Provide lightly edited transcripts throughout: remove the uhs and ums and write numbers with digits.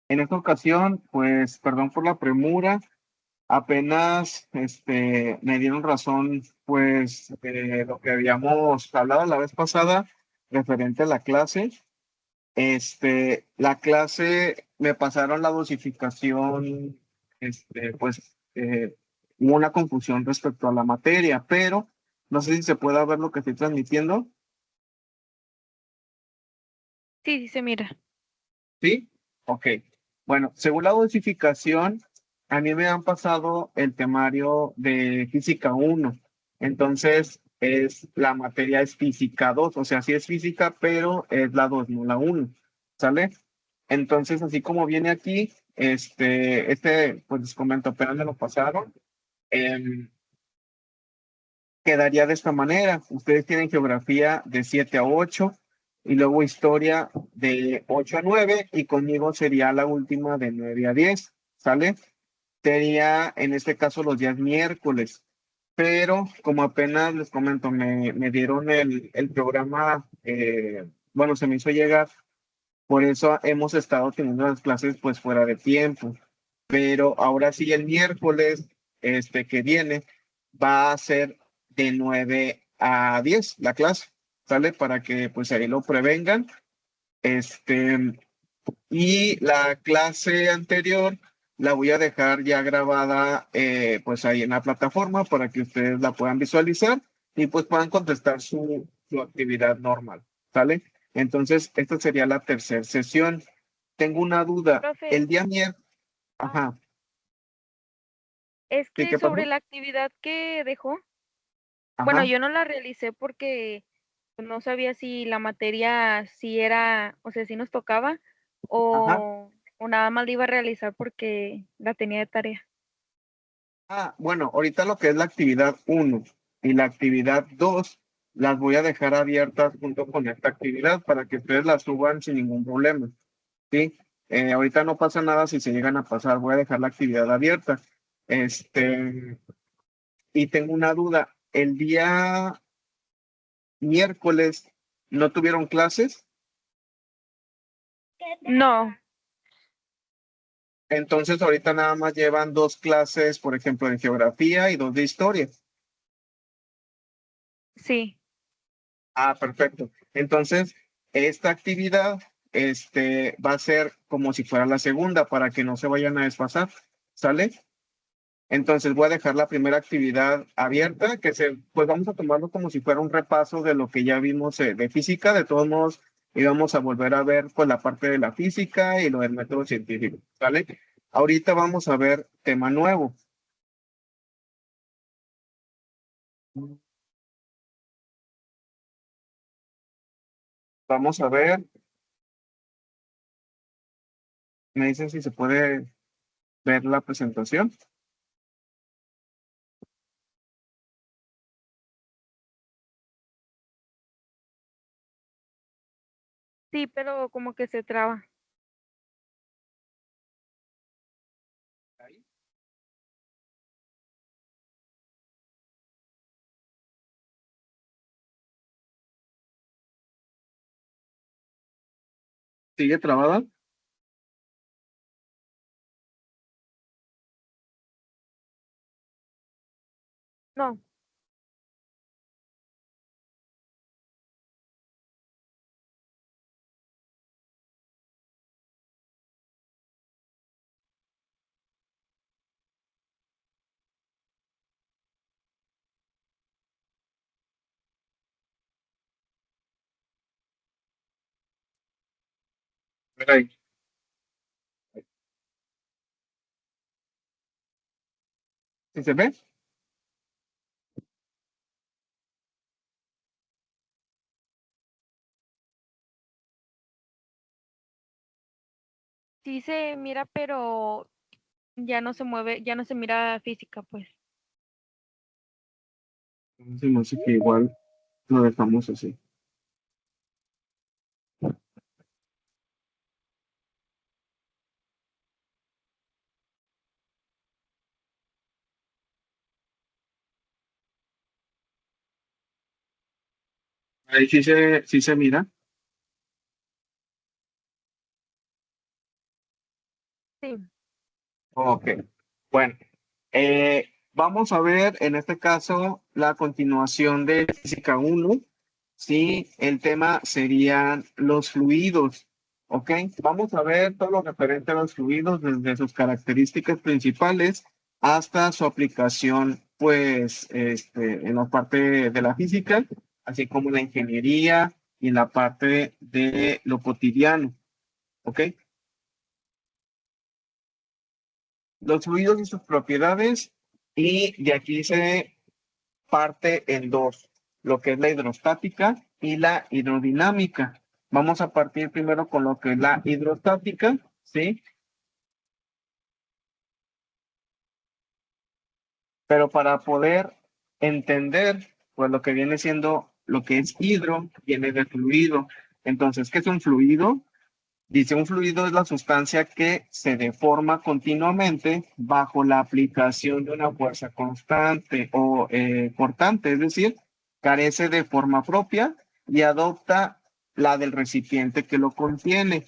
En esta ocasión, pues, perdón por la premura, apenas me dieron razón, pues, de lo que habíamos hablado la vez pasada referente a la clase. La clase me pasaron la dosificación, pues, hubo una confusión respecto a la materia, pero no sé si se puede ver lo que estoy transmitiendo. Sí, sí se mira. ¿Sí? Ok. Bueno, según la dosificación, a mí me han pasado el temario de física uno. Entonces, la materia es física 2, o sea, sí es física, pero es la 2, no la uno. ¿Sale? Entonces, así como viene aquí, pues les comento, apenas me lo pasaron. em, Quedaría de esta manera. Ustedes tienen geografía de 7 a 8 y luego historia de 8 a 9 y conmigo sería la última de 9 a 10. ¿Sale? Sería en este caso los días miércoles. Pero como apenas les comento, me dieron el programa, bueno, se me hizo llegar, por eso hemos estado teniendo las clases pues fuera de tiempo. Pero ahora sí, el miércoles que viene va a ser de 9 a 10 la clase, ¿sale? Para que pues ahí lo prevengan. Este, y la clase anterior la voy a dejar ya grabada pues ahí en la plataforma para que ustedes la puedan visualizar y pues puedan contestar su actividad normal, ¿sale? Entonces, esta sería la tercera sesión. Tengo una duda. Profe, El día miércoles, ajá, es ¿sí que qué sobre pasó? la actividad que dejó, bueno, Ajá, yo no la realicé porque no sabía si la materia si era, o sea, si nos tocaba ajá. o nada más la iba a realizar porque la tenía de tarea. Bueno, ahorita lo que es la actividad uno y la actividad 2 las voy a dejar abiertas junto con esta actividad para que ustedes las suban sin ningún problema, ¿sí? Ahorita no pasa nada si se llegan a pasar, voy a dejar la actividad abierta. Este, y tengo una duda, el día miércoles no tuvieron clases, No, entonces ahorita nada más llevan dos clases, por ejemplo, de geografía y dos de historia. sí, Perfecto. Entonces, esta actividad, va a ser como si fuera la segunda para que no se vayan a desfasar, ¿sale? Entonces voy a dejar la primera actividad abierta, pues vamos a tomarlo como si fuera un repaso de lo que ya vimos de física. De todos modos, íbamos a volver a ver pues la parte de la física y lo del método científico, ¿sale? Ahorita vamos a ver tema nuevo. Vamos a ver, me dicen si se puede ver la presentación. sí, pero como que se traba. Ahí. ¿Sigue trabada? No, Mira ahí. ¿Sí se ve? sí se mira, pero ya no se mueve, ya no se mira física, pues. Se me hace que igual lo dejamos así. Ahí sí se mira. Sí. Ok, bueno, vamos a ver en este caso la continuación de Física 1. Sí, el tema serían los fluidos. Ok, vamos a ver todo lo referente a los fluidos desde sus características principales hasta su aplicación, pues, en la parte de la física, así como la ingeniería y en la parte de lo cotidiano. Ok. Los fluidos y sus propiedades, y de aquí se parte en dos, lo que es la hidrostática y la hidrodinámica. Vamos a partir primero con lo que es la hidrostática, ¿sí? Pero para poder entender, pues lo que viene siendo lo que es hidro, viene de fluido. Entonces, ¿qué es un fluido? Dice, un fluido es la sustancia que se deforma continuamente bajo la aplicación de una fuerza constante o cortante, es decir, carece de forma propia y adopta la del recipiente que lo contiene.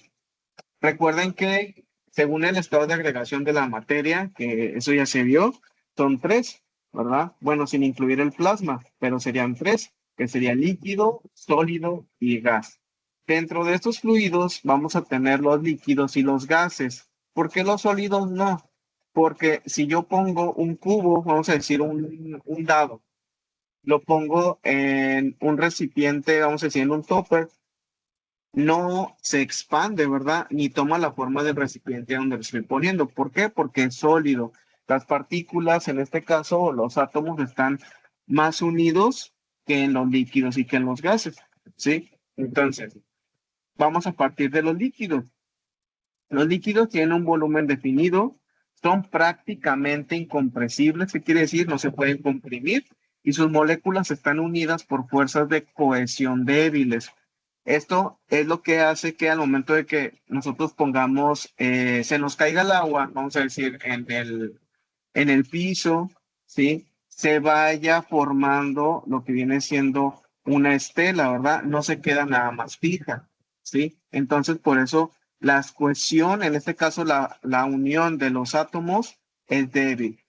Recuerden que según el estado de agregación de la materia, que eso ya se vio, son tres, ¿verdad? Bueno, sin incluir el plasma, pero serían tres, que sería líquido, sólido y gas. Dentro de estos fluidos vamos a tener los líquidos y los gases. ¿Por qué los sólidos no? Porque si yo pongo un cubo, vamos a decir un dado, lo pongo en un recipiente, vamos a decir en un topper, no se expande, ¿verdad? Ni toma la forma del recipiente donde lo estoy poniendo. ¿Por qué? Porque es sólido. Las partículas, en este caso, los átomos están más unidos que en los líquidos y que en los gases, ¿sí? Entonces, vamos a partir de los líquidos. Los líquidos tienen un volumen definido, son prácticamente incompresibles, ¿qué quiere decir? No se pueden comprimir y sus moléculas están unidas por fuerzas de cohesión débiles. Esto es lo que hace que al momento de que nosotros pongamos, se nos caiga el agua, vamos a decir, en el piso, ¿sí? Se vaya formando lo que viene siendo una estela, ¿verdad? No se queda nada más fija, ¿sí? Entonces, por eso la cohesión, en este caso la unión de los átomos, es débil.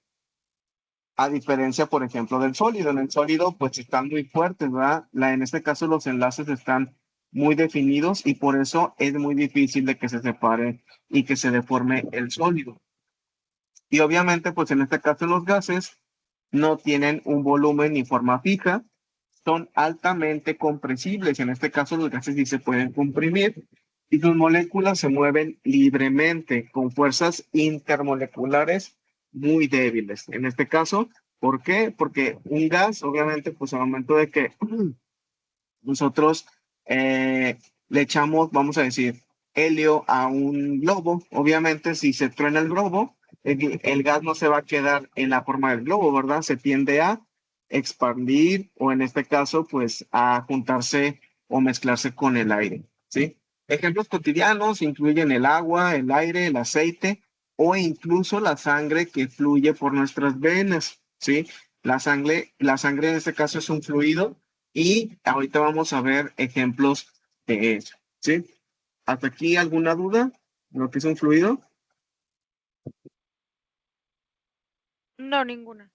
A diferencia, por ejemplo, del sólido. En el sólido, pues están muy fuertes, ¿verdad? En este caso, los enlaces están muy definidos y por eso es muy difícil de que se separe y que se deforme el sólido. Y obviamente, pues en este caso, los gases no tienen un volumen ni forma fija, son altamente compresibles. En este caso, los gases sí se pueden comprimir y sus moléculas se mueven libremente con fuerzas intermoleculares muy débiles. En este caso, ¿por qué? Porque un gas, obviamente, pues al momento de que nosotros le echamos, vamos a decir, helio a un globo, obviamente si se truena el globo, el gas no se va a quedar en la forma del globo, ¿verdad? Se tiende a expandir o en este caso, pues a juntarse o mezclarse con el aire, ¿sí? Ejemplos cotidianos incluyen el agua, el aire, el aceite o incluso la sangre que fluye por nuestras venas, ¿sí? La sangre en este caso es un fluido y ahorita vamos a ver ejemplos de eso, ¿sí? ¿Hasta aquí alguna duda? ¿Lo que es un fluido? No, ninguna.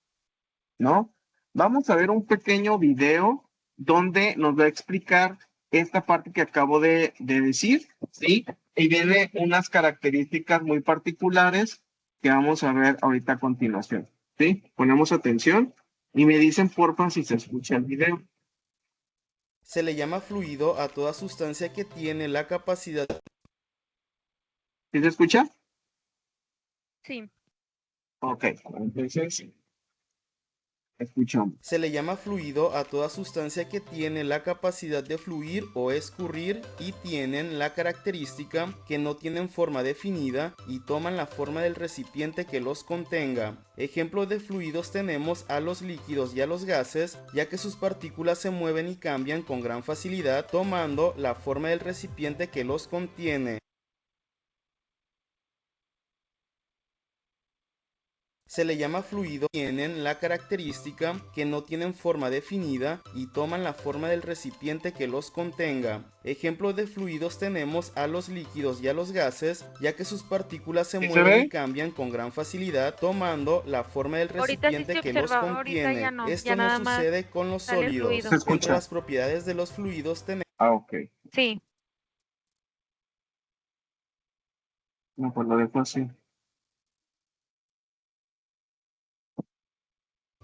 ¿No? Vamos a ver un pequeño video donde nos va a explicar esta parte que acabo de decir, ¿sí? Y viene unas características muy particulares que vamos a ver ahorita a continuación, ¿sí? Ponemos atención y me dicen porfa si se escucha el video. Se le llama fluido a toda sustancia que tiene la capacidad. ¿Sí se escucha? Sí. Ok, entonces escuchamos. Se le llama fluido a toda sustancia que tiene la capacidad de fluir o escurrir y tienen la característica que no tienen forma definida y toman la forma del recipiente que los contenga. Ejemplo de fluidos tenemos a los líquidos y a los gases, ya que sus partículas se mueven y cambian con gran facilidad tomando la forma del recipiente que los contiene. Se le llama fluido, tienen la característica que no tienen forma definida y toman la forma del recipiente que los contenga. Ejemplos de fluidos tenemos a los líquidos y a los gases, ya que sus partículas se ¿Sí se mueven y ve? cambian con gran facilidad, tomando la forma del Ahorita sí recipiente se que los observa, ahorita ya contiene. no, Esto ya no nada más sucede con los sale el sólidos. fluido. Se Entre escucha. las propiedades de los fluidos tenemos Ah, ok. Sí, No, pues lo dejo así.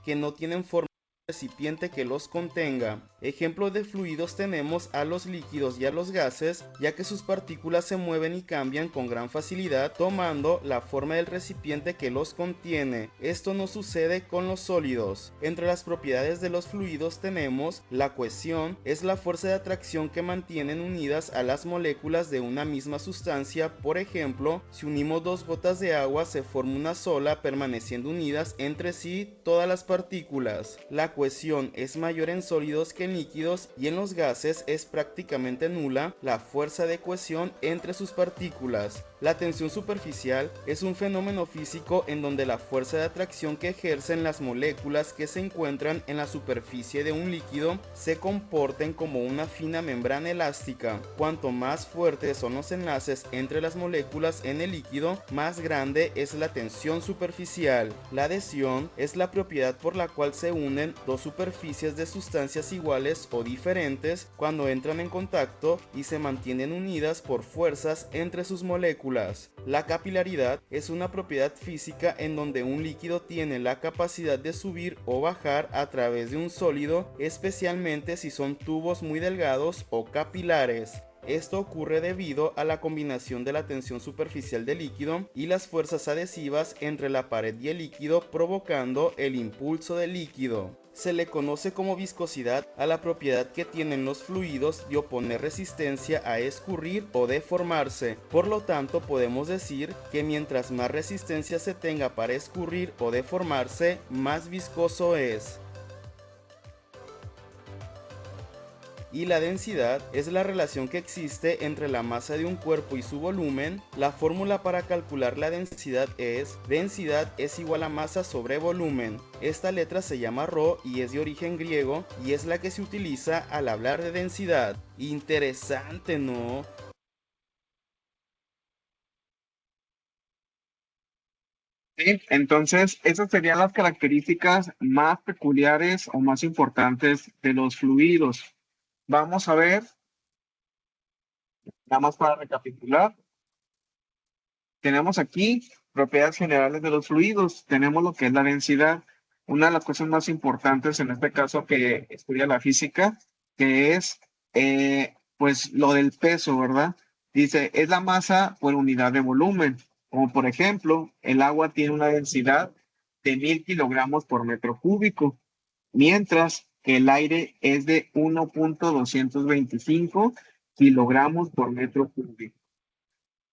que no tienen forma de recipiente que los contenga. Ejemplos de fluidos tenemos a los líquidos y a los gases, ya que sus partículas se mueven y cambian con gran facilidad, tomando la forma del recipiente que los contiene. Esto no sucede con los sólidos. Entre las propiedades de los fluidos tenemos la cohesión, es la fuerza de atracción que mantienen unidas a las moléculas de una misma sustancia. Por ejemplo, si unimos dos gotas de agua se forma una sola, permaneciendo unidas entre sí todas las partículas. La cohesión es mayor en sólidos que en líquidos, y en los gases es prácticamente nula la fuerza de cohesión entre sus partículas. La tensión superficial es un fenómeno físico en donde la fuerza de atracción que ejercen las moléculas que se encuentran en la superficie de un líquido se comporten como una fina membrana elástica. Cuanto más fuertes son los enlaces entre las moléculas en el líquido, más grande es la tensión superficial. La adhesión es la propiedad por la cual se unen dos superficies de sustancias iguales o diferentes cuando entran en contacto y se mantienen unidas por fuerzas entre sus moléculas. La capilaridad es una propiedad física en donde un líquido tiene la capacidad de subir o bajar a través de un sólido, especialmente si son tubos muy delgados o capilares. Esto ocurre debido a la combinación de la tensión superficial del líquido y las fuerzas adhesivas entre la pared y el líquido, provocando el impulso del líquido. Se le conoce como viscosidad a la propiedad que tienen los fluidos de oponer resistencia a escurrir o deformarse. Por lo tanto, podemos decir que mientras más resistencia se tenga para escurrir o deformarse, más viscoso es. Y la densidad es la relación que existe entre la masa de un cuerpo y su volumen. La fórmula para calcular la densidad es igual a masa sobre volumen. Esta letra se llama ρ y es de origen griego y es la que se utiliza al hablar de densidad. Interesante, ¿no? Sí, entonces, esas serían las características más peculiares o más importantes de los fluidos. Vamos a ver, nada más para recapitular. Tenemos aquí propiedades generales de los fluidos. Tenemos lo que es la densidad. Una de las cosas más importantes en este caso que estudia la física, que es pues lo del peso, ¿verdad? Dice, es la masa por unidad de volumen. Como por ejemplo, el agua tiene una densidad de 1000 kilogramos por metro cúbico, mientras que el aire es de 1,225 kilogramos por metro cúbico.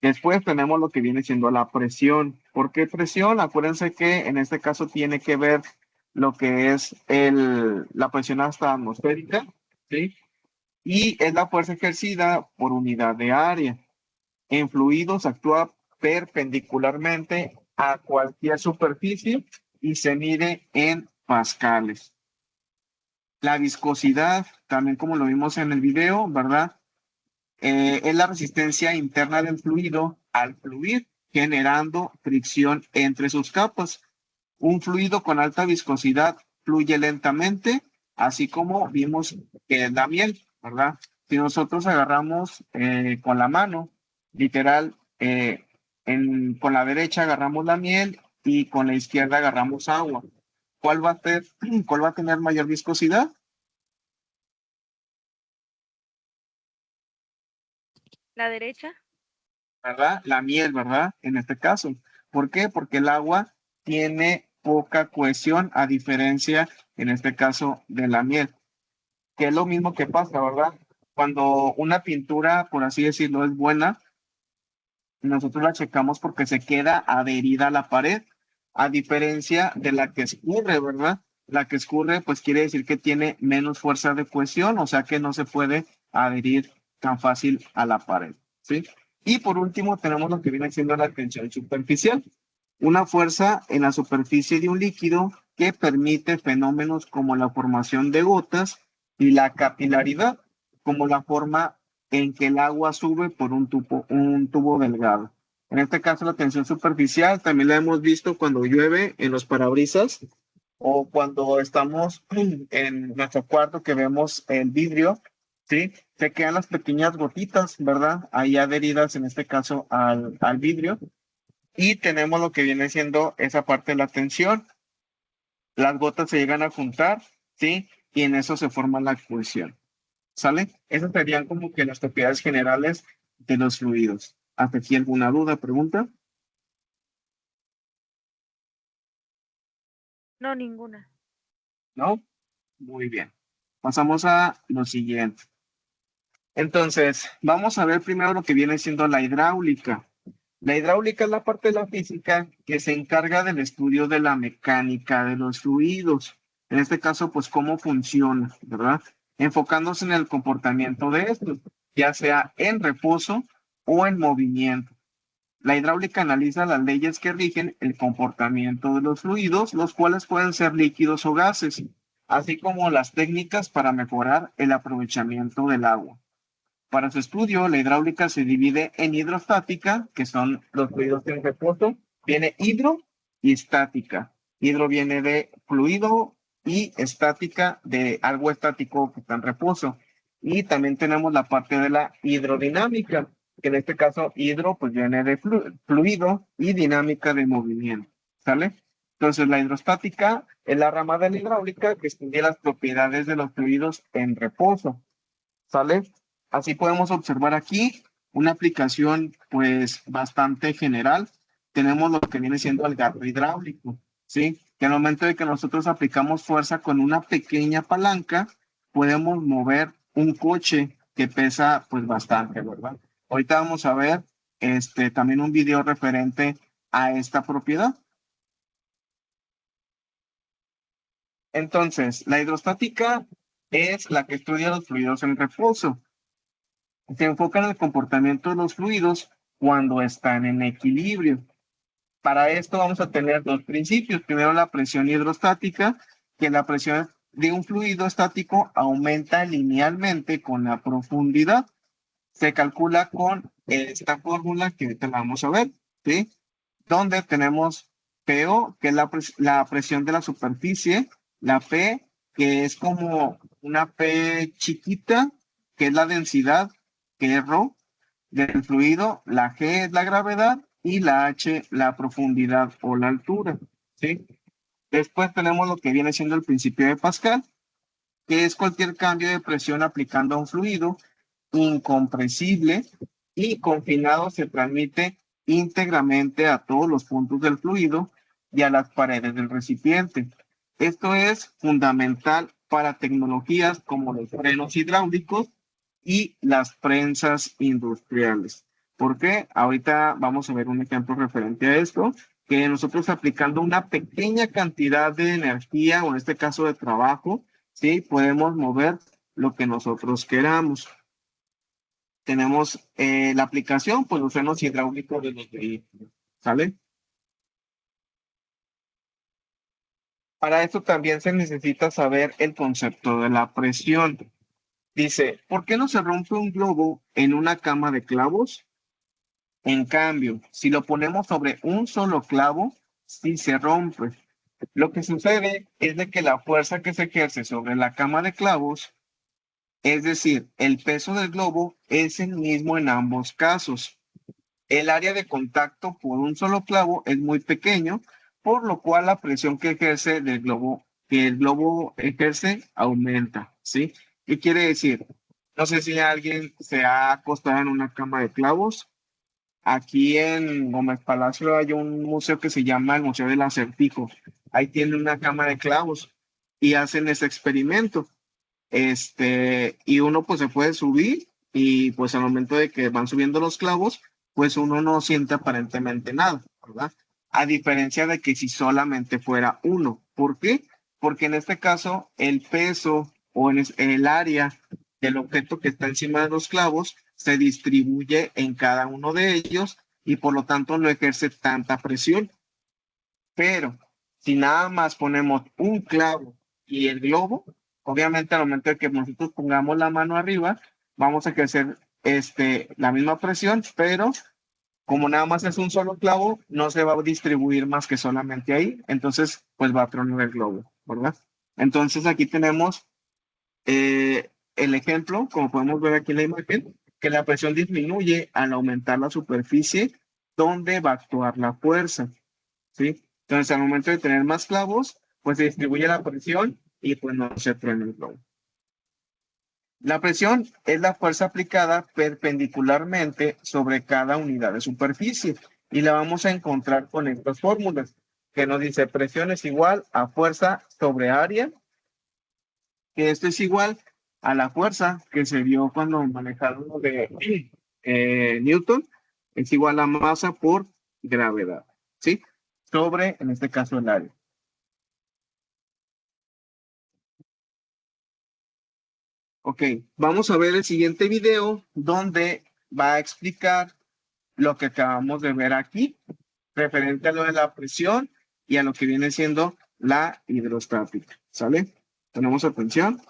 Después tenemos lo que viene siendo la presión. ¿Por qué presión? Acuérdense que en este caso tiene que ver lo que es la presión hasta atmosférica, ¿sí? Y es la fuerza ejercida por unidad de área. En fluidos actúa perpendicularmente a cualquier superficie y se mide en pascales. La viscosidad, también como lo vimos en el video, ¿verdad? Es la resistencia interna del fluido al fluir, generando fricción entre sus capas. Un fluido con alta viscosidad fluye lentamente, así como vimos que es la miel, ¿verdad? Si nosotros agarramos con la mano, literal, con la derecha agarramos la miel y con la izquierda agarramos agua. ¿Cuál va a tener mayor viscosidad? la derecha. ¿Verdad? La miel, ¿verdad? En este caso. ¿Por qué? Porque el agua tiene poca cohesión a diferencia, en este caso, de la miel, que es lo mismo que pasa, ¿verdad? Cuando una pintura, por así decirlo, es buena, nosotros la checamos porque se queda adherida a la pared, a diferencia de la que escurre, ¿verdad? La que escurre, pues quiere decir que tiene menos fuerza de cohesión, o sea que no se puede adherir tan fácil a la pared, ¿sí? Y por último tenemos lo que viene siendo la tensión superficial. una fuerza en la superficie de un líquido que permite fenómenos como la formación de gotas y la capilaridad, como la forma en que el agua sube por un tubo delgado. En este caso, la tensión superficial también la hemos visto cuando llueve en los parabrisas o cuando estamos en nuestro cuarto que vemos el vidrio, ¿sí? Se quedan las pequeñas gotitas, ¿verdad? Ahí adheridas, en este caso, al vidrio. Y tenemos lo que viene siendo esa parte de la tensión. Las gotas se llegan a juntar, ¿sí? Y en eso se forma la expulsión, ¿sale? Esas serían como que las propiedades generales de los fluidos. ¿Hasta aquí alguna duda, pregunta? No, ninguna. ¿No? Muy bien. Pasamos a lo siguiente. Entonces, vamos a ver primero lo que viene siendo la hidráulica. La hidráulica es la parte de la física que se encarga del estudio de la mecánica de los fluidos. En este caso, pues cómo funciona, ¿verdad? Enfocándose en el comportamiento de estos, ya sea en reposo o en movimiento. La hidráulica analiza las leyes que rigen el comportamiento de los fluidos, los cuales pueden ser líquidos o gases, así como las técnicas para mejorar el aprovechamiento del agua. Para su estudio, la hidráulica se divide en hidrostática, que son los fluidos en reposo, viene hidro y estática. Hidro viene de fluido y estática de algo estático que está en reposo. Y también tenemos la parte de la hidrodinámica, que en este caso hidro pues viene de fluido y dinámica de movimiento. ¿Sale? Entonces la hidrostática es la rama de la hidráulica que estudia las propiedades de los fluidos en reposo. ¿Sale? Así podemos observar aquí una aplicación pues bastante general. Tenemos lo que viene siendo el garro hidráulico, ¿sí? Que al momento de que nosotros aplicamos fuerza con una pequeña palanca, podemos mover un coche que pesa pues bastante, ¿verdad? Ahorita vamos a ver también un video referente a esta propiedad. Entonces, la hidrostática es la que estudia los fluidos en reposo. Se enfoca en el comportamiento de los fluidos cuando están en equilibrio. Para esto vamos a tener dos principios. Primero, la presión hidrostática, que la presión de un fluido estático aumenta linealmente con la profundidad. Se calcula con esta fórmula que ahorita la vamos a ver, ¿sí? Donde tenemos PO, que es la presión de la superficie, la P, que es como una P chiquita, que es la densidad, que es ρ, del fluido, la G es la gravedad y la H la profundidad o la altura, ¿sí? Después tenemos lo que viene siendo el principio de Pascal, que es cualquier cambio de presión aplicando a un fluido incompresible y confinado se transmite íntegramente a todos los puntos del fluido y a las paredes del recipiente. Esto es fundamental para tecnologías como los frenos hidráulicos y las prensas industriales. ¿Por qué? Ahorita vamos a ver un ejemplo referente a esto, que nosotros aplicando una pequeña cantidad de energía, o en este caso de trabajo, ¿sí? Podemos mover lo que nosotros queramos. Tenemos la aplicación, pues los frenos hidráulicos de los vehículos, ¿sale? Para esto también se necesita saber el concepto de la presión. Dice, ¿por qué no se rompe un globo en una cama de clavos? En cambio, si lo ponemos sobre un solo clavo, sí se rompe. Lo que sucede es de que la fuerza que se ejerce sobre la cama de clavos, es decir, el peso del globo, es el mismo en ambos casos. El área de contacto por un solo clavo es muy pequeño, por lo cual la presión que ejerce que el globo ejerce aumenta, ¿sí? ¿Qué quiere decir? No sé si alguien se ha acostado en una cama de clavos. Aquí en Gómez Palacio hay un museo que se llama el Museo del Acertijo. Ahí tienen una cama de clavos y hacen ese experimento. Y uno pues se puede subir y pues al momento de que van subiendo los clavos, pues uno no siente aparentemente nada, ¿verdad? A diferencia de que si solamente fuera uno. ¿Por qué? Porque en este caso el peso o en el área del objeto que está encima de los clavos se distribuye en cada uno de ellos y por lo tanto no ejerce tanta presión. Pero si nada más ponemos un clavo y el globo, obviamente al momento de que nosotros pongamos la mano arriba, vamos a ejercer la misma presión, pero como nada más es un solo clavo, no se va a distribuir más que solamente ahí, entonces pues va a tronar el globo, ¿verdad? Entonces aquí tenemos el ejemplo, como podemos ver aquí en la imagen, que la presión disminuye al aumentar la superficie donde va a actuar la fuerza, ¿sí? Entonces al momento de tener más clavos, pues se distribuye la presión y pues no se truena el globo. La presión es la fuerza aplicada perpendicularmente sobre cada unidad de superficie y la vamos a encontrar con estas fórmulas que nos dice presión es igual a fuerza sobre área, que esto es igual a la fuerza que se vio cuando manejaron lo de Newton, es igual a masa por gravedad, ¿sí? Sobre, en este caso, el área. Ok, vamos a ver el siguiente video donde va a explicar lo que acabamos de ver aquí, referente a lo de la presión y a lo que viene siendo la hidrostática, ¿sale? Tenemos atención.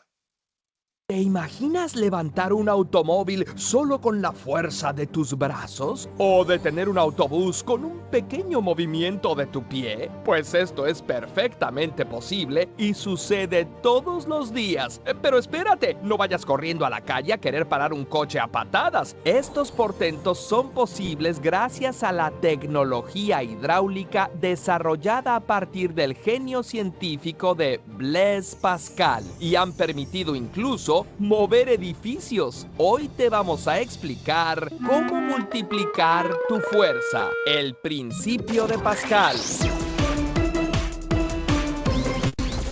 ¿Te imaginas levantar un automóvil solo con la fuerza de tus brazos? ¿O detener un autobús con un pequeño movimiento de tu pie? Pues esto es perfectamente posible y sucede todos los días. Pero espérate, no vayas corriendo a la calle a querer parar un coche a patadas. Estos portentos son posibles gracias a la tecnología hidráulica desarrollada a partir del genio científico de Blaise Pascal y han permitido incluso mover edificios. Hoy te vamos a explicar cómo multiplicar tu fuerza. El principio de Pascal.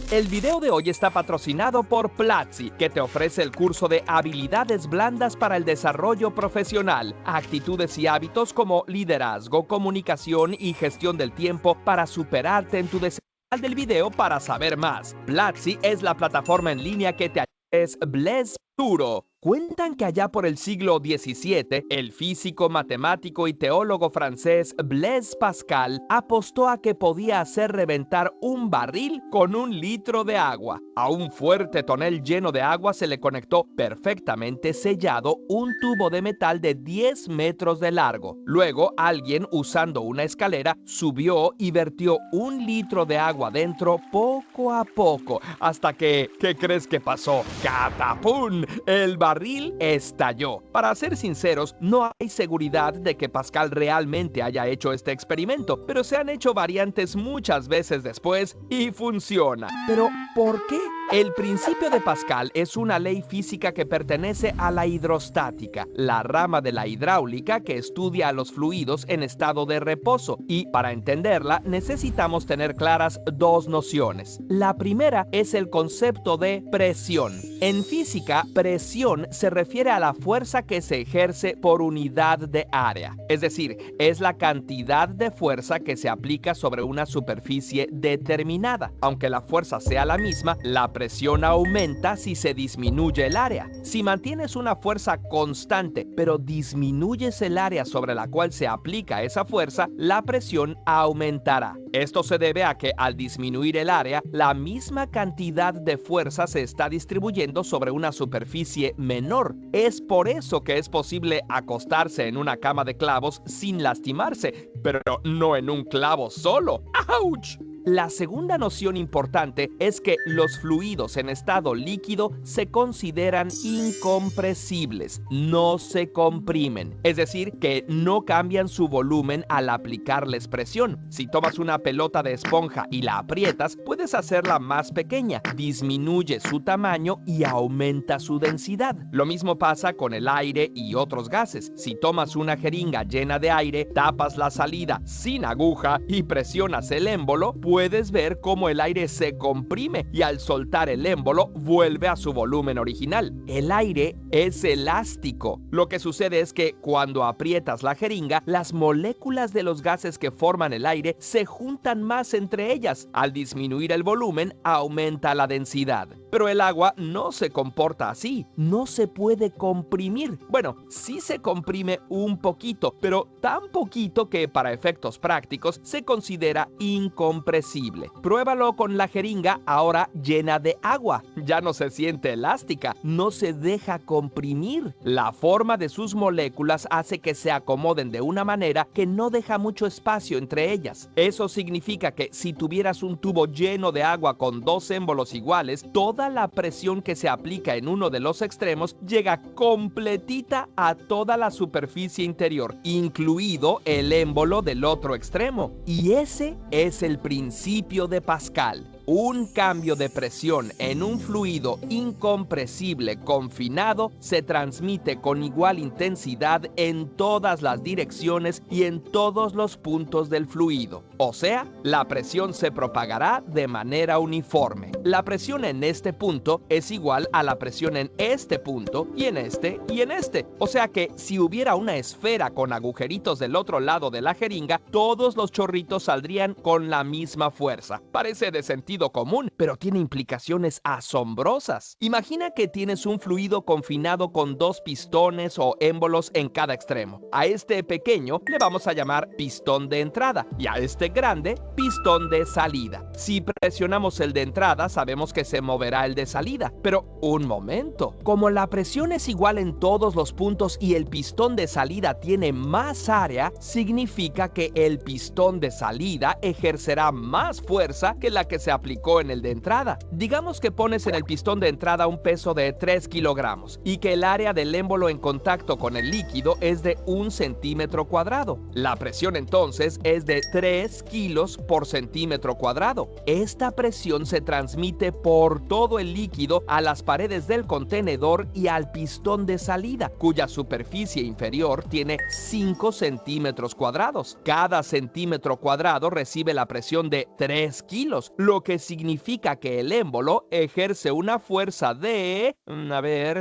El video de hoy está patrocinado por Platzi, que te ofrece el curso de habilidades blandas para el desarrollo profesional, actitudes y hábitos como liderazgo, comunicación y gestión del tiempo para superarte en tu desarrollo. Del video para saber más. Platzi es la plataforma en línea que te ayuda. Es Blaise Pascal. Cuentan que allá por el siglo XVII, el físico, matemático y teólogo francés Blaise Pascal apostó a que podía hacer reventar un barril con 1 litro de agua. A un fuerte tonel lleno de agua se le conectó perfectamente sellado un tubo de metal de 10 metros de largo. Luego, alguien usando una escalera subió y vertió 1 litro de agua dentro poco a poco, hasta que, ¿qué crees que pasó? ¡Catapum! El barril estalló. Para ser sinceros, no hay seguridad de que Pascal realmente haya hecho este experimento, pero se han hecho variantes muchas veces después y funciona. Pero, ¿por qué? El principio de Pascal es una ley física que pertenece a la hidrostática, la rama de la hidráulica que estudia a los fluidos en estado de reposo, y para entenderla necesitamos tener claras 2 nociones. La primera es el concepto de presión. En física, presión se refiere a la fuerza que se ejerce por unidad de área, es decir, es la cantidad de fuerza que se aplica sobre una superficie determinada. Aunque la fuerza sea la misma, la presión aumenta si se disminuye el área. Si mantienes una fuerza constante, pero disminuyes el área sobre la cual se aplica esa fuerza, la presión aumentará. Esto se debe a que al disminuir el área, la misma cantidad de fuerza se está distribuyendo sobre una superficie menor. Es por eso que es posible acostarse en una cama de clavos sin lastimarse, pero no en un clavo solo. ¡Auch! La segunda noción importante es que los fluidos en estado líquido se consideran incompresibles, no se comprimen, es decir, que no cambian su volumen al aplicarles presión. Si tomas una pelota de esponja y la aprietas, puedes hacerla más pequeña, disminuye su tamaño y aumenta su densidad. Lo mismo pasa con el aire y otros gases. Si tomas una jeringa llena de aire, tapas la salida sin aguja y presionas el émbolo, puedes ver cómo el aire se comprime y al soltar el émbolo vuelve a su volumen original. El aire es elástico. Lo que sucede es que cuando aprietas la jeringa, las moléculas de los gases que forman el aire se juntan más entre ellas. Al disminuir el volumen, aumenta la densidad. Pero el agua no se comporta así. No se puede comprimir. Bueno, sí se comprime un poquito, pero tan poquito que para efectos prácticos se considera incompresible. Pruébalo con la jeringa ahora llena de agua. Ya no se siente elástica, no se deja comprimir. La forma de sus moléculas hace que se acomoden de una manera que no deja mucho espacio entre ellas. Eso significa que si tuvieras un tubo lleno de agua con dos émbolos iguales, toda la presión que se aplica en uno de los extremos llega completita a toda la superficie interior, incluido el émbolo del otro extremo. Y ese es el principio de Pascal. Un cambio de presión en un fluido incompresible confinado se transmite con igual intensidad en todas las direcciones y en todos los puntos del fluido. O sea, la presión se propagará de manera uniforme. La presión en este punto es igual a la presión en este punto y en este y en este. O sea que si hubiera una esfera con agujeritos del otro lado de la jeringa, todos los chorritos saldrían con la misma fuerza. Parece de sentido común, pero tiene implicaciones asombrosas. Imagina que tienes un fluido confinado con dos pistones o émbolos en cada extremo. A este pequeño le vamos a llamar pistón de entrada y a este grande pistón de salida. Si presionamos el de entrada, sabemos que se moverá el de salida. Pero un momento, como la presión es igual en todos los puntos y el pistón de salida tiene más área, significa que el pistón de salida ejercerá más fuerza que la que se aplicó en el de entrada. Digamos que pones en el pistón de entrada un peso de 3 kilogramos y que el área del émbolo en contacto con el líquido es de 1 centímetro cuadrado. La presión entonces es de 3 kilos por centímetro cuadrado. Esta presión se transmite por todo el líquido a las paredes del contenedor y al pistón de salida, cuya superficie inferior tiene 5 centímetros cuadrados. Cada centímetro cuadrado recibe la presión de 3 kilos, lo que significa que el émbolo ejerce una fuerza de...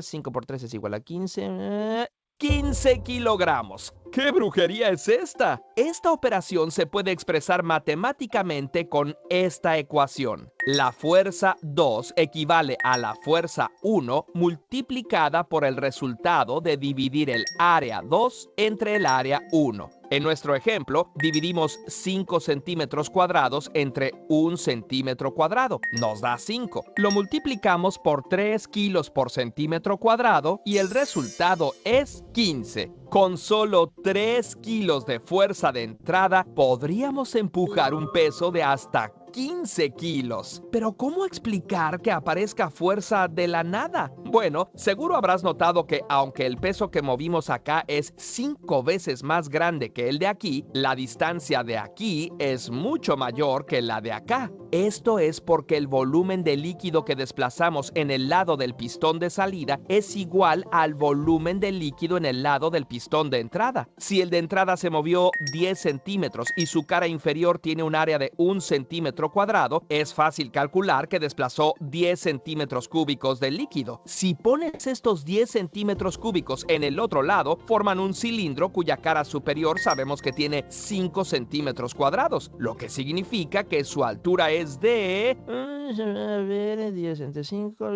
5 por 3 es igual a 15... 15 kilogramos. ¿Qué brujería es esta? Esta operación se puede expresar matemáticamente con esta ecuación. La fuerza 2 equivale a la fuerza 1 multiplicada por el resultado de dividir el área 2 entre el área 1. En nuestro ejemplo, dividimos 5 centímetros cuadrados entre 1 centímetro cuadrado. Nos da 5. Lo multiplicamos por 3 kilos por centímetro cuadrado y el resultado es 15. Con solo 3 kilos de fuerza de entrada, podríamos empujar un peso de hasta 15 kilos. Pero ¿cómo explicar que aparezca fuerza de la nada? Bueno, seguro habrás notado que aunque el peso que movimos acá es 5 veces más grande que el de aquí, la distancia de aquí es mucho mayor que la de acá. Esto es porque el volumen de líquido que desplazamos en el lado del pistón de salida es igual al volumen de líquido en el lado del pistón de entrada. Si el de entrada se movió 10 centímetros y su cara inferior tiene un área de 1 centímetro cuadrado, es fácil calcular que desplazó 10 centímetros cúbicos de líquido. Si pones estos 10 centímetros cúbicos en el otro lado, forman un cilindro cuya cara superior sabemos que tiene 5 centímetros cuadrados, lo que significa que su altura es de... 10 entre 5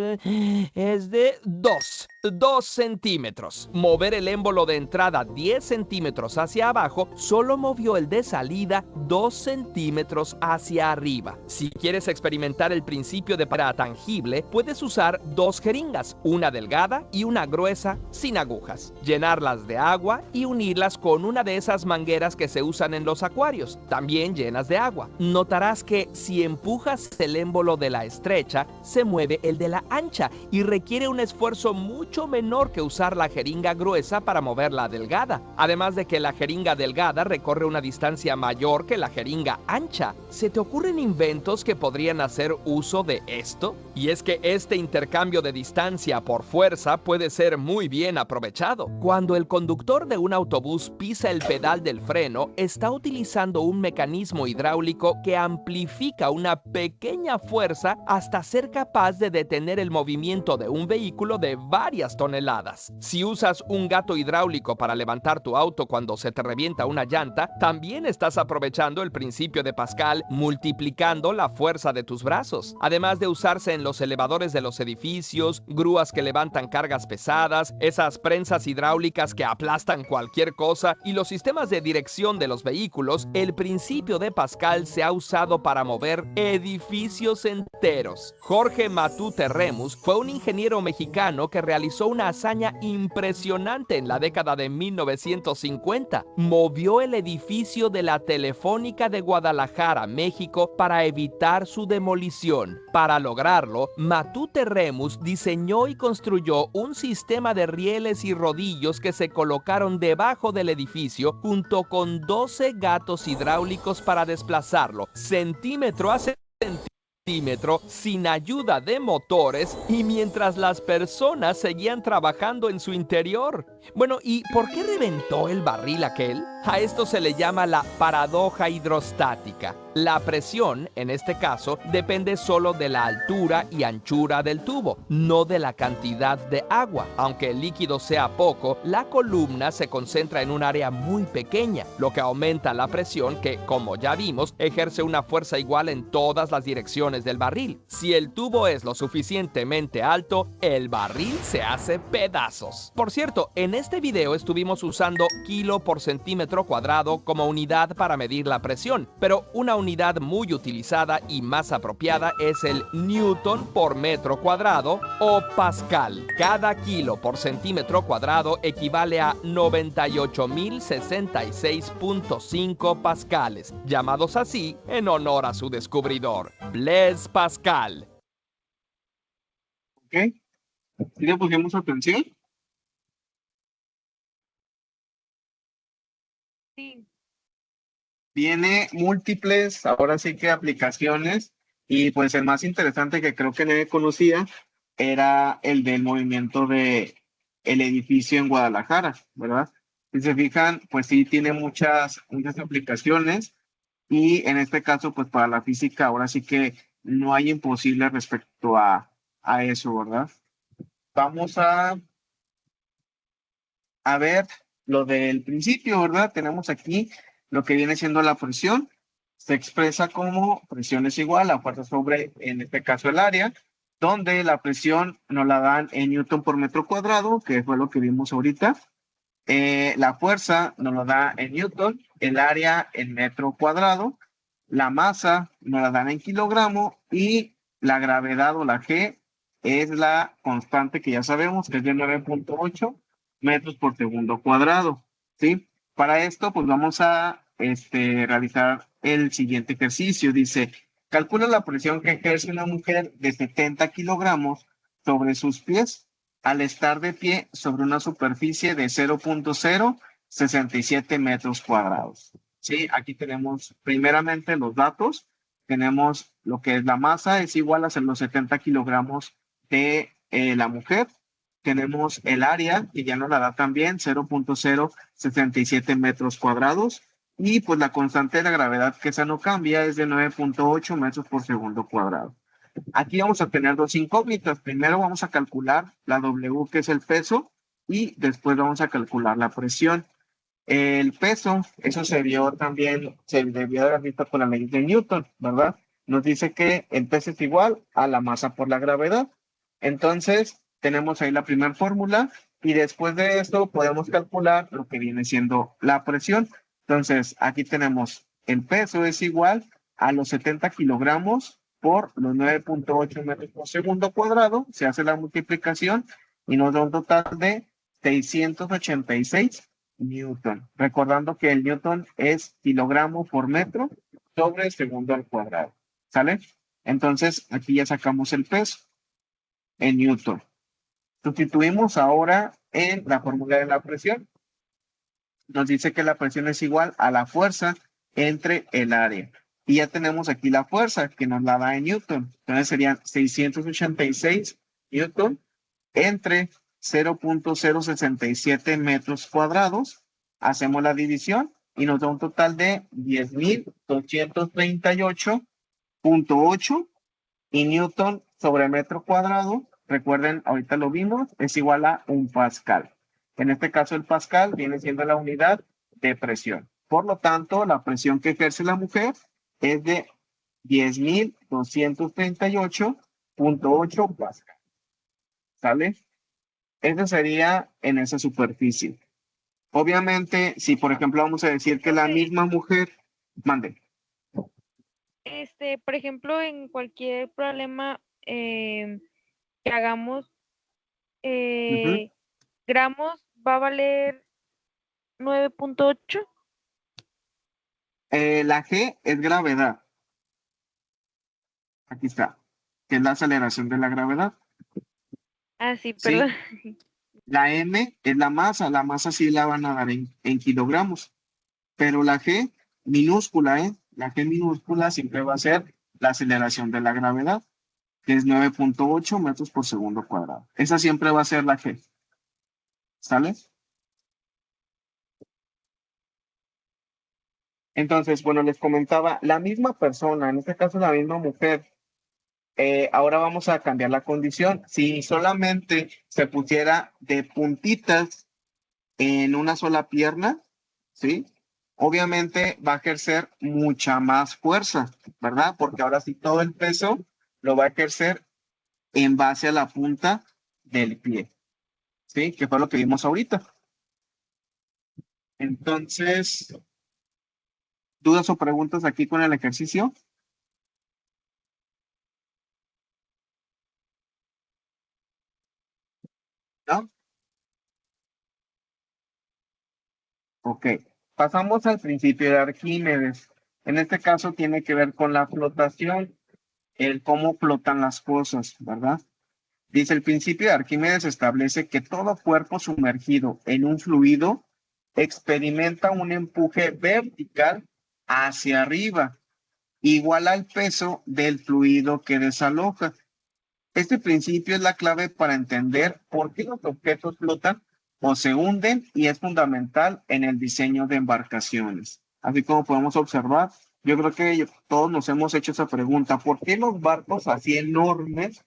es de 2 centímetros. Mover el émbolo de entrada 10 centímetros hacia abajo solo movió el de salida 2 centímetros hacia arriba. Si quieres experimentar el principio de para tangible, puedes usar 2 jeringas, una delgada y una gruesa sin agujas, llenarlas de agua y unirlas con una de esas mangueras que se usan en los acuarios, también llenas de agua. Notarás que si empujas el émbolo de la estrecha, se mueve el de la ancha y requiere un esfuerzo mucho menor que usar la jeringa gruesa para mover la delgada. Además de que la jeringa delgada recorre una distancia mayor que la jeringa ancha. ¿Se te ocurren inventos que podrían hacer uso de esto? Y es que este intercambio de distancia por fuerza puede ser muy bien aprovechado. Cuando el conductor de un autobús pisa el pedal del freno, está utilizando un mecanismo hidráulico que amplifica una pequeña fuerza hasta ser capaz de detener el movimiento de un vehículo de varias toneladas. Si usas un gato hidráulico para levantar tu auto cuando se te revienta una llanta, también estás aprovechando el principio de Pascal multiplicando la fuerza de tus brazos. Además de usarse en los elevadores de los edificios, grúas que levantan cargas pesadas, esas prensas hidráulicas que aplastan cualquier cosa y los sistemas de dirección de los vehículos, el principio de Pascal se ha usado para mover edificios enteros. Jorge Matute Remus fue un ingeniero mexicano que realizó una hazaña impresionante en la década de 1950. Movió el edificio de la Telefónica de Guadalajara, México, para evitar su demolición. Para lograrlo, Matute Remus diseñó y construyó un sistema de rieles y rodillos que se colocaron debajo del edificio junto con 12 gatos hidráulicos para desplazarlo centímetro a centímetro sin ayuda de motores y mientras las personas seguían trabajando en su interior. Bueno, ¿y por qué reventó el barril aquel? A esto se le llama la paradoja hidrostática. La presión, en este caso, depende solo de la altura y anchura del tubo, no de la cantidad de agua. Aunque el líquido sea poco, la columna se concentra en un área muy pequeña, lo que aumenta la presión que, como ya vimos, ejerce una fuerza igual en todas las direcciones del barril. Si el tubo es lo suficientemente alto, el barril se hace pedazos. Por cierto, en este video estuvimos usando kilo por centímetro cuadrado como unidad para medir la presión, pero una unidad muy utilizada y más apropiada es el newton por metro cuadrado o pascal. Cada kilo por centímetro cuadrado equivale a 98.066.5 pascales, llamados así en honor a su descubridor, Blaise Pascal. ¿Ok? ¿Sí le pusimos atención? Sí. Tiene múltiples, ahora sí que aplicaciones, y pues el más interesante que creo que nadie conocía era el del movimiento de el edificio en Guadalajara, ¿verdad? Si se fijan, pues sí tiene muchas aplicaciones, y en este caso, pues para la física, ahora sí que no hay imposible respecto a eso, ¿verdad? Vamos a ver lo del principio, ¿verdad? Tenemos aquí lo que viene siendo la presión. Se expresa como presión es igual a fuerza sobre, en este caso, el área, donde la presión nos la dan en newton por metro cuadrado, que fue lo que vimos ahorita. La fuerza nos lo da en newton, el área en metro cuadrado, la masa nos la dan en kilogramo y la gravedad o la G es la constante que ya sabemos que es de 9.8 metros por segundo cuadrado, ¿sí? Para esto, pues vamos a realizar el siguiente ejercicio. Dice, calcula la presión que ejerce una mujer de 70 kilogramos sobre sus pies al estar de pie sobre una superficie de 0.067 metros cuadrados. Sí, aquí tenemos primeramente los datos. Tenemos lo que es la masa, es igual a los 70 kilogramos de la mujer. Tenemos el área, que ya nos la da también, 0.067 metros cuadrados. Y pues la constante de la gravedad, que esa no cambia, es de 9.8 metros por segundo cuadrado. Aquí vamos a tener dos incógnitas. Primero vamos a calcular la W, que es el peso, y después vamos a calcular la presión. El peso, eso se debió de haber visto con la ley de Newton, ¿verdad? Nos dice que el peso es igual a la masa por la gravedad. Entonces, tenemos ahí la primera fórmula y después de esto podemos calcular lo que viene siendo la presión. Entonces, aquí tenemos el peso es igual a los 70 kilogramos por los 9.8 metros por segundo cuadrado. Se hace la multiplicación y nos da un total de 686 newton. Recordando que el newton es kilogramo por metro sobre segundo al cuadrado. ¿Sale? Entonces, aquí ya sacamos el peso en newton. Sustituimos ahora en la fórmula de la presión. Nos dice que la presión es igual a la fuerza entre el área. Y ya tenemos aquí la fuerza que nos la da en Newton. Entonces serían 686 Newton entre 0.067 metros cuadrados. Hacemos la división y nos da un total de 10.238.8 y Newton sobre metro cuadrado, recuerden, ahorita lo vimos, es igual a 1 pascal. En este caso el pascal viene siendo la unidad de presión. Por lo tanto, la presión que ejerce la mujer es de 10.238.8 pascal. ¿Sale? Eso sería en esa superficie. Obviamente, si por ejemplo vamos a decir que la misma mujer, mande. Por ejemplo, en cualquier problema que hagamos, gramos va a valer 9.8. La G es gravedad. Aquí está, que es la aceleración de la gravedad. Ah, sí, Sí. perdón. La M es la masa sí la van a dar en kilogramos, pero la G minúscula, la G minúscula siempre va a ser la aceleración de la gravedad, que es 9.8 metros por segundo cuadrado. Esa siempre va a ser la G. ¿Sale? Entonces, bueno, les comentaba, la misma persona, en este caso la misma mujer, ahora vamos a cambiar la condición. Si solamente se pusiera de puntitas en una sola pierna, ¿sí? Obviamente va a ejercer mucha más fuerza, ¿verdad? Porque ahora sí todo el peso lo va a ejercer en base a la punta del pie, ¿sí? Que fue lo que vimos ahorita. Entonces, ¿dudas o preguntas aquí con el ejercicio? ¿No? Ok. Pasamos al principio de Arquímedes. En este caso tiene que ver con la flotación, el cómo flotan las cosas, ¿verdad? Dice, el principio de Arquímedes establece que todo cuerpo sumergido en un fluido experimenta un empuje vertical hacia arriba, igual al peso del fluido que desaloja. Este principio es la clave para entender por qué los objetos flotan o se hunden y es fundamental en el diseño de embarcaciones. Así como podemos observar, yo creo que todos nos hemos hecho esa pregunta, ¿por qué los barcos así enormes,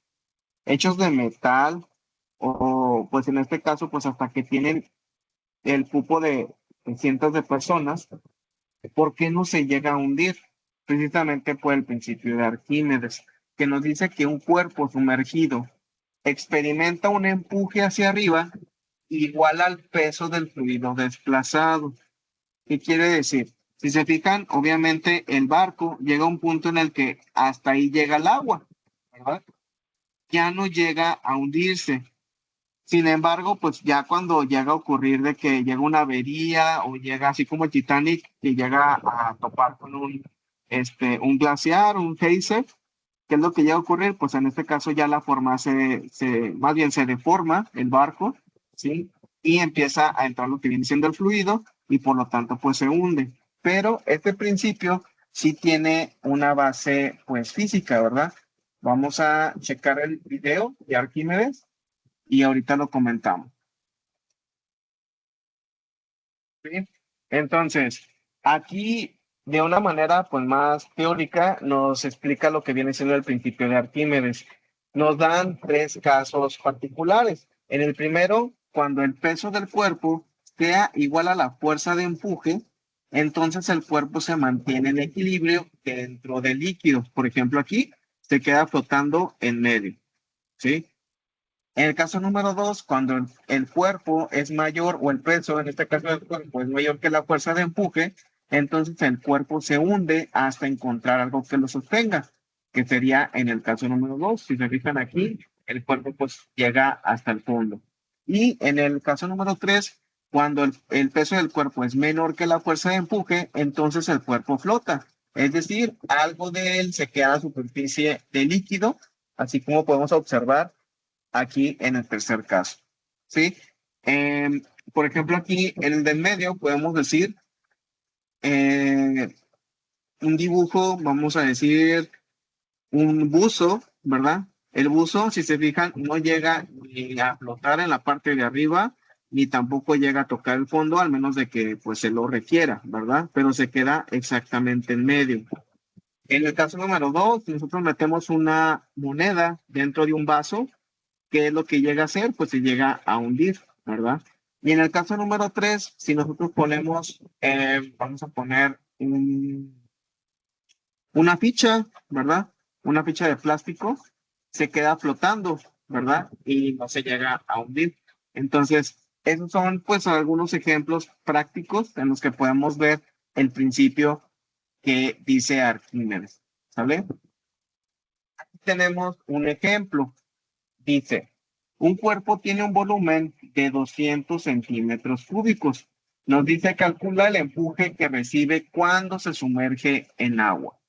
hechos de metal, o pues en este caso, pues hasta que tienen el cupo de cientos de personas, ¿por qué no se llega a hundir? Precisamente por el principio de Arquímedes, que nos dice que un cuerpo sumergido experimenta un empuje hacia arriba igual al peso del fluido desplazado. ¿Qué quiere decir? Si se fijan, obviamente el barco llega a un punto en el que hasta ahí llega el agua, ¿verdad? Ya no llega a hundirse. Sin embargo, pues ya cuando llega a ocurrir de que llega una avería o llega así como el Titanic, que llega a topar con un glaciar, un geyser, ¿qué es lo que llega a ocurrir? Pues en este caso ya la forma más bien se deforma el barco, ¿sí? Y empieza a entrar lo que viene siendo el fluido y por lo tanto pues se hunde. Pero este principio sí tiene una base pues física, ¿verdad? Vamos a checar el video de Arquímedes y ahorita lo comentamos. ¿Sí? Entonces, aquí de una manera pues más teórica nos explica lo que viene siendo el principio de Arquímedes. Nos dan 3 casos particulares. En el primero, cuando el peso del cuerpo sea igual a la fuerza de empuje, entonces el cuerpo se mantiene en equilibrio dentro del líquido. Por ejemplo, aquí se queda flotando en medio, ¿sí? En el caso número 2, cuando el cuerpo es mayor o el peso, en este caso del cuerpo, es mayor que la fuerza de empuje, entonces el cuerpo se hunde hasta encontrar algo que lo sostenga, que sería en el caso número 2. Si se fijan aquí, el cuerpo pues llega hasta el fondo. Y en el caso número 3, cuando el peso del cuerpo es menor que la fuerza de empuje, entonces el cuerpo flota. Es decir, algo de él se queda a la superficie del líquido, así como podemos observar aquí en el tercer caso, ¿sí? Por ejemplo, aquí en el del medio podemos decir un dibujo, vamos a decir, un buzo, ¿verdad? El buzo, si se fijan, no llega ni a flotar en la parte de arriba, ni tampoco llega a tocar el fondo, al menos de que pues se lo requiera, ¿verdad? Pero se queda exactamente en medio. En el caso número 2, si nosotros metemos una moneda dentro de un vaso, ¿qué es lo que llega a hacer? Pues se llega a hundir, ¿verdad? Y en el caso número 3, si nosotros ponemos, vamos a poner una ficha, ¿verdad? Una ficha de plástico, se queda flotando, ¿verdad? Y no se llega a hundir. Entonces, esos son pues algunos ejemplos prácticos en los que podemos ver el principio que dice Arquímedes, ¿sale? Aquí tenemos un ejemplo. Dice, un cuerpo tiene un volumen de 200 centímetros cúbicos. Nos dice calcula el empuje que recibe cuando se sumerge en agua.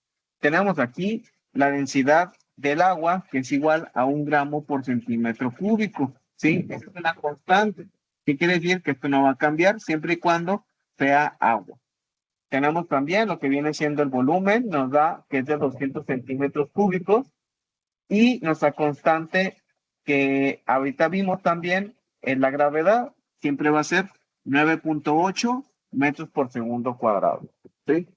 Tenemos aquí la densidad del agua, que es igual a 1 gramo por centímetro cúbico. ¿Sí? Esa es una constante. ¿Qué quiere decir? Que esto no va a cambiar siempre y cuando sea agua. Tenemos también lo que viene siendo el volumen, nos da que es de 200 centímetros cúbicos. Y nuestra constante que ahorita vimos también en la gravedad siempre va a ser 9.8 metros por segundo cuadrado. ¿Sí?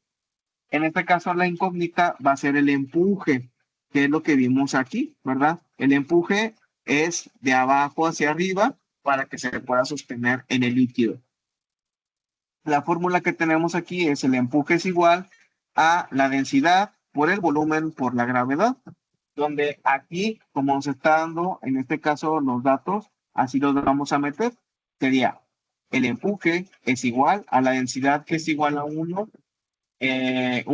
En este caso la incógnita va a ser el empuje, que es lo que vimos aquí, ¿verdad? El empuje es de abajo hacia arriba para que se pueda sostener en el líquido. La fórmula que tenemos aquí es el empuje es igual a la densidad por el volumen por la gravedad, donde aquí, como nos está dando en este caso los datos, así los vamos a meter, sería el empuje es igual a la densidad que es igual a 1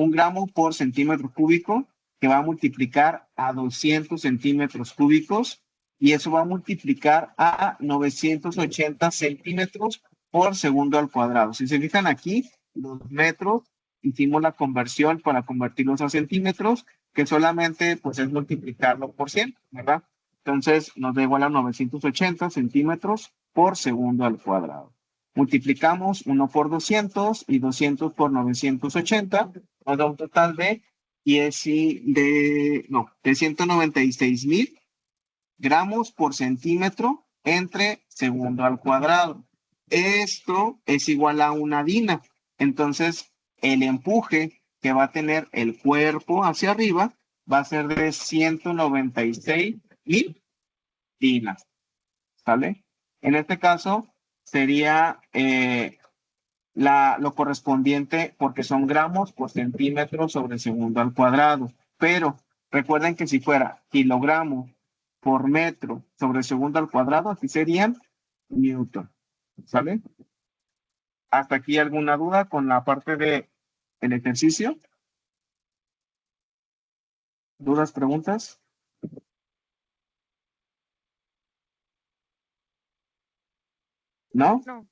gramo por centímetro cúbico, que va a multiplicar a 200 centímetros cúbicos, y eso va a multiplicar a 980 centímetros por segundo al cuadrado. Si se fijan aquí, los metros, hicimos la conversión para convertirlos a centímetros, que solamente pues es multiplicarlo por 100, ¿verdad? Entonces nos da igual a 980 centímetros por segundo al cuadrado. Multiplicamos 1 por 200 y 200 por 980, nos da un total de 196,000 gramos por centímetro entre segundo al cuadrado. Esto es igual a una dina. Entonces, el empuje que va a tener el cuerpo hacia arriba va a ser de 196,000 dinas. ¿Sale? En este caso, sería lo correspondiente porque son gramos por centímetro sobre segundo al cuadrado. Pero recuerden que si fuera kilogramo por metro sobre segundo al cuadrado, aquí serían newton. ¿Sale? ¿Hasta aquí alguna duda con la parte del ejercicio? ¿Dudas, preguntas? ¿No? No.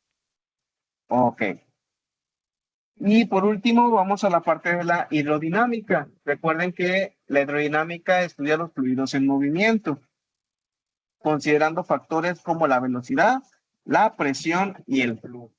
Ok. Y por último, vamos a la parte de la hidrodinámica. Recuerden que la hidrodinámica estudia los fluidos en movimiento, considerando factores como la velocidad, la presión y el flujo.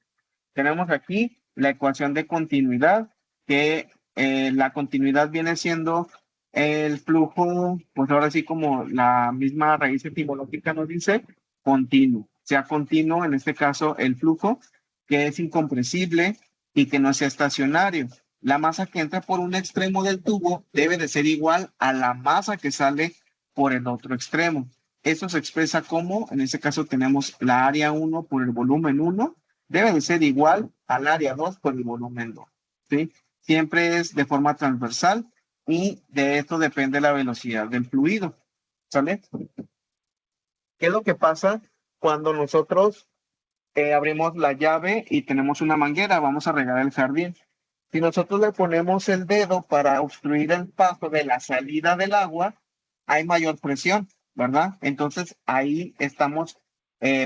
Tenemos aquí la ecuación de continuidad, que la continuidad viene siendo el flujo, pues ahora sí como la misma raíz etimológica nos dice, continuo. Sea continuo, en este caso, el flujo, que es incompresible y que no sea estacionario. La masa que entra por un extremo del tubo debe de ser igual a la masa que sale por el otro extremo. Eso se expresa como, en este caso tenemos la área 1 por el volumen 1, debe de ser igual al área 2 por el volumen 2. ¿Sí? Siempre es de forma transversal y de esto depende la velocidad del fluido. ¿Sale? ¿Qué es lo que pasa cuando nosotros abrimos la llave y tenemos una manguera? Vamos a regar el jardín. Si nosotros le ponemos el dedo para obstruir el paso de la salida del agua, hay mayor presión, ¿verdad? Entonces ahí estamos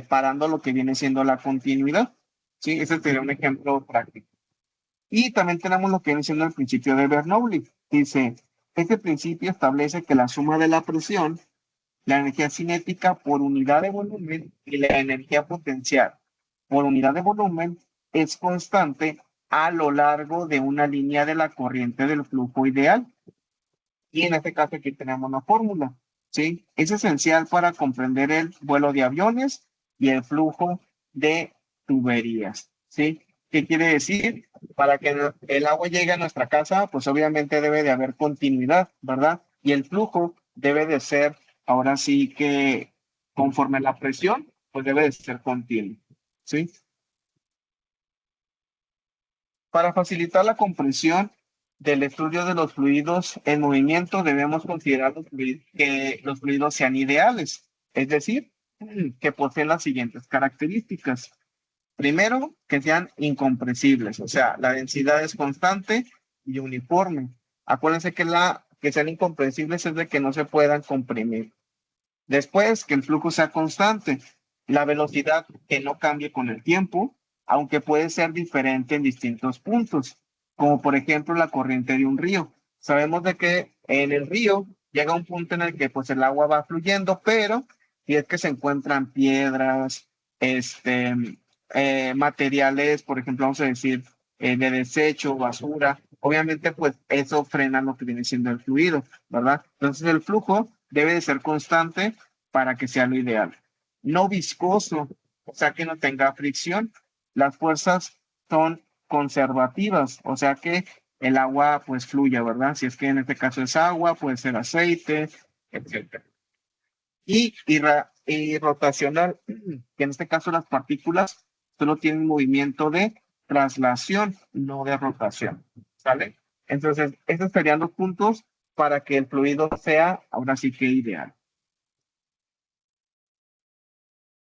parando lo que viene siendo la continuidad. Sí, ese sería un ejemplo práctico. Y también tenemos lo que viene siendo el principio de Bernoulli. Dice, este principio establece que la suma de la presión, la energía cinética por unidad de volumen y la energía potencial por unidad de volumen es constante a lo largo de una línea de la corriente del flujo ideal. Y en este caso aquí tenemos una fórmula, ¿sí? Es esencial para comprender el vuelo de aviones y el flujo de tuberías, ¿sí? ¿Qué quiere decir? Para que el agua llegue a nuestra casa, pues obviamente debe de haber continuidad, ¿verdad? Y el flujo debe de ser, ahora sí que conforme la presión, pues debe de ser continuo, ¿sí? Para facilitar la comprensión del estudio de los fluidos en movimiento, debemos considerar que los fluidos sean ideales, es decir, que poseen las siguientes características. Primero, que sean incompresibles, o sea, la densidad es constante y uniforme. Acuérdense que sean incompresibles es de que no se puedan comprimir. Después, que el flujo sea constante, la velocidad que no cambie con el tiempo, aunque puede ser diferente en distintos puntos, como por ejemplo la corriente de un río. Sabemos de que en el río llega un punto en el que pues el agua va fluyendo, pero si es que se encuentran piedras, materiales, por ejemplo, vamos a decir, de desecho, basura, obviamente pues eso frena lo que viene siendo el fluido, ¿verdad? Entonces el flujo debe de ser constante para que sea lo ideal. No viscoso, o sea que no tenga fricción. Las fuerzas son conservativas, o sea que el agua pues fluya, ¿verdad? Si es que en este caso es agua, puede ser aceite, etc. Y rotacional, que en este caso las partículas solo tienen movimiento de traslación, no de rotación, ¿sale? Entonces, estos serían los puntos para que el fluido sea, ahora sí que ideal.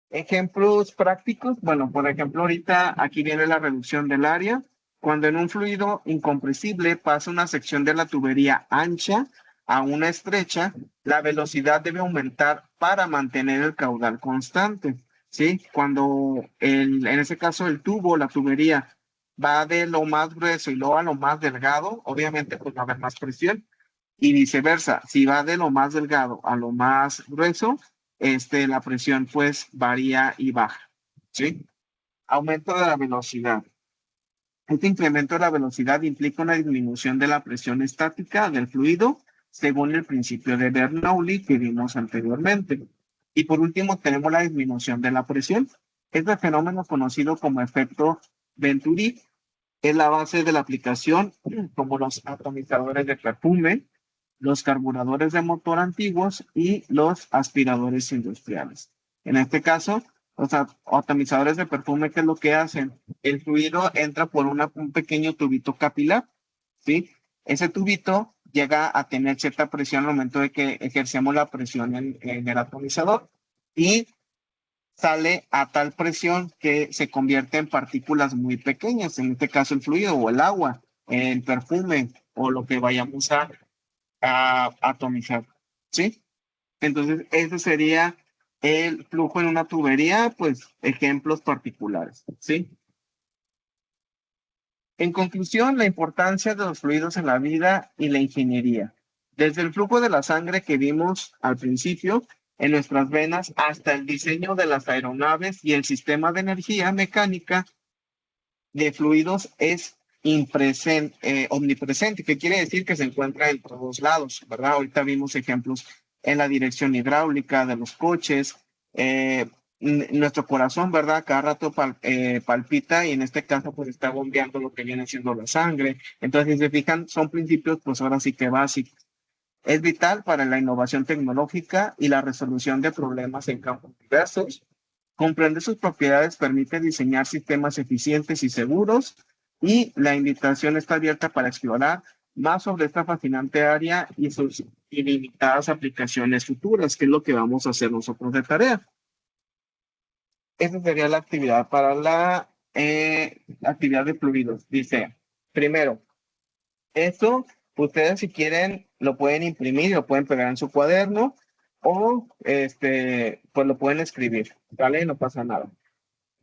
Ejemplos prácticos, bueno, por ejemplo, ahorita aquí viene la reducción del área. Cuando en un fluido incompresible pasa una sección de la tubería ancha a una estrecha, la velocidad debe aumentar para mantener el caudal constante, ¿sí? Cuando en ese caso el tubo, la tubería, va de lo más grueso y luego a lo más delgado, obviamente pues va a haber más presión. Y viceversa, si va de lo más delgado a lo más grueso, la presión pues varía y baja, ¿sí? Aumento de la velocidad. Este incremento de la velocidad implica una disminución de la presión estática del fluido según el principio de Bernoulli que vimos anteriormente. Y por último tenemos la disminución de la presión. Este fenómeno conocido como efecto Venturi es la base de la aplicación como los atomizadores de perfume, los carburadores de motor antiguos y los aspiradores industriales. En este caso, los atomizadores de perfume, ¿qué es lo que hacen? El fluido entra por un pequeño tubito capilar, ¿sí? Ese tubito llega a tener cierta presión al momento de que ejercemos la presión en el atomizador y sale a tal presión que se convierte en partículas muy pequeñas, en este caso el fluido o el agua, el perfume o lo que vayamos a atomizar, ¿sí? Entonces, ese sería el flujo en una tubería, pues ejemplos particulares, ¿sí? En conclusión, la importancia de los fluidos en la vida y la ingeniería. Desde el flujo de la sangre que vimos al principio en nuestras venas hasta el diseño de las aeronaves y el sistema de energía mecánica de fluidos es omnipresente, que quiere decir que se encuentra en todos lados, ¿verdad? Ahorita vimos ejemplos en la dirección hidráulica de los coches, nuestro corazón, ¿verdad? Cada rato palpita y en este caso pues está bombeando lo que viene siendo la sangre. Entonces, si se fijan, son principios pues ahora sí que básicos. Es vital para la innovación tecnológica y la resolución de problemas en campos diversos. Comprender sus propiedades permite diseñar sistemas eficientes y seguros y la invitación está abierta para explorar más sobre esta fascinante área y sus ilimitadas aplicaciones futuras, que es lo que vamos a hacer nosotros de tarea. Esa sería la actividad para la actividad de fluidos. Dice, primero, esto ustedes si quieren lo pueden imprimir, lo pueden pegar en su cuaderno o pues lo pueden escribir, ¿vale? No pasa nada.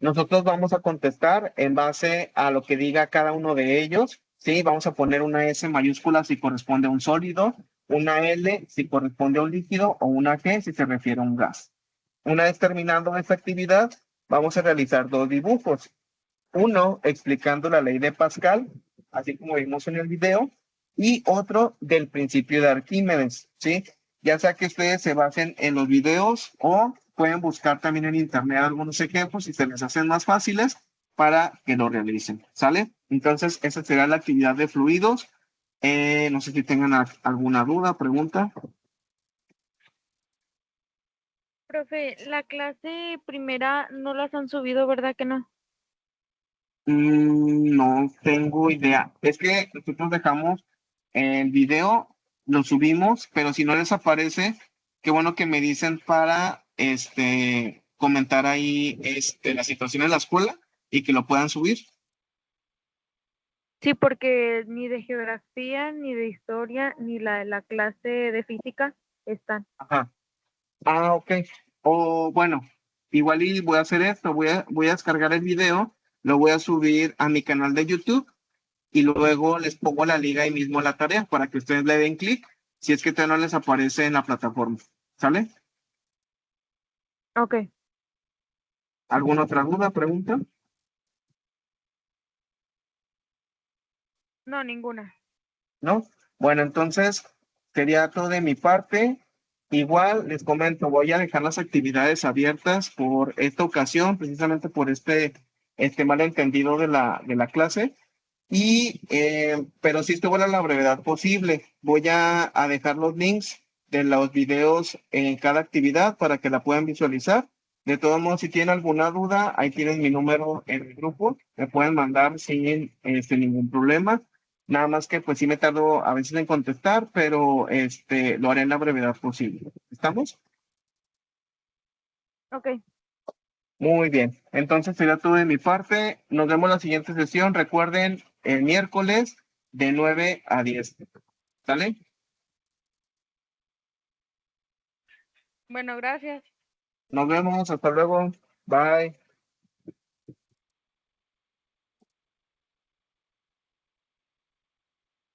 Nosotros vamos a contestar en base a lo que diga cada uno de ellos, ¿sí? Vamos a poner una S mayúscula si corresponde a un sólido, una L si corresponde a un líquido o una G si se refiere a un gas. Una vez terminando esta actividad, vamos a realizar dos dibujos. Uno explicando la ley de Pascal, así como vimos en el video, y otro del principio de Arquímedes, ¿sí? Ya sea que ustedes se basen en los videos o pueden buscar también en internet algunos ejemplos si se les hacen más fáciles para que lo realicen, ¿sale? Entonces, esa será la actividad de fluidos. No sé si tengan alguna duda, pregunta. Profe, la clase primera no las han subido, ¿verdad que no? No tengo idea. Es que nosotros dejamos el video, lo subimos, pero si no les aparece, qué bueno que me dicen para comentar ahí la situación en la escuela y que lo puedan subir. Sí, porque ni de geografía, ni de historia, ni la de la clase de física están. Ajá. Ah, ok. O bueno, igual y voy a hacer esto, voy a descargar el video, lo voy a subir a mi canal de YouTube y luego les pongo la liga ahí mismo a la tarea para que ustedes le den clic si es que todavía no les aparece en la plataforma. ¿Sale? Ok, ¿Alguna otra duda, pregunta? no, ninguna. ¿No? Bueno, entonces sería todo de mi parte. Igual les comento, voy a dejar las actividades abiertas por esta ocasión, precisamente por este malentendido de la clase. Pero sí estuvo a la brevedad posible. Voy a dejar los links de los videos en cada actividad para que la puedan visualizar. De todos modos, si tienen alguna duda, ahí tienen mi número en el grupo. Me pueden mandar sin ningún problema. Nada más que pues sí me tardo a veces en contestar, pero lo haré en la brevedad posible. ¿Estamos? Ok, Muy bien. Entonces sería todo de mi parte. Nos vemos en la siguiente sesión. Recuerden, el miércoles de 9 a 10. ¿Sale? bueno, gracias. Nos vemos. Hasta luego. Bye.